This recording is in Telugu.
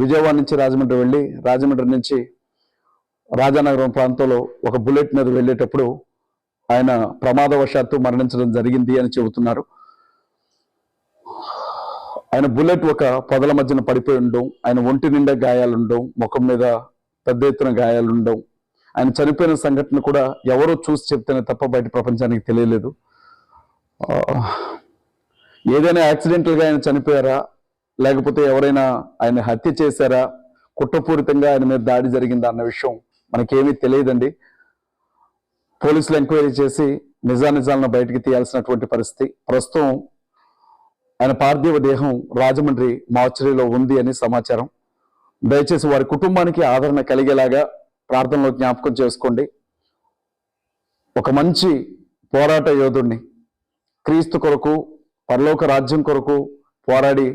విజయవాడ నుంచి రాజమండ్రి వెళ్ళి రాజమండ్రి నుంచి రాజానగరం ప్రాంతంలో ఒక బుల్లెట్ మీద వెళ్ళేటప్పుడు ఆయన ప్రమాదవశాత్తు మరణించడం జరిగింది అని చెబుతున్నారు. ఆయన బుల్లెట్ ఒక పొదల మధ్యన పడిపోయి ఉండడం, ఆయన ఒంటి నిండా గాయాలుండడం, ముఖం మీద పెద్ద ఎత్తున గాయాలుండడం, ఆయన చనిపోయిన సంఘటన కూడా ఎవరో చూసి చెప్తేనే తప్ప బయట ప్రపంచానికి తెలియలేదు. ఏదైనా యాక్సిడెంటల్గా ఆయన చనిపోయారా, లేకపోతే ఎవరైనా ఆయన హత్య చేశారా, కుట్రపూరితంగా ఆయన మీద దాడి జరిగిందా అన్న విషయం మనకేమీ తెలియదండి. పోలీసులు ఎంక్వైరీ చేసి నిజానిజాలను బయటికి తీయాల్సినటువంటి పరిస్థితి. ప్రస్తుతం ఆయన పార్థివ దేహం రాజమండ్రి మార్చరీలో ఉంది అని సమాచారం. దయచేసి వారి కుటుంబానికి ఆదరణ కలిగేలాగా ప్రార్థనలో జ్ఞాపకం చేసుకోండి. ఒక మంచి పోరాట యోధుడిని, క్రీస్తు కొరకు, పరలోక రాజ్యం కొరకు పోరాడి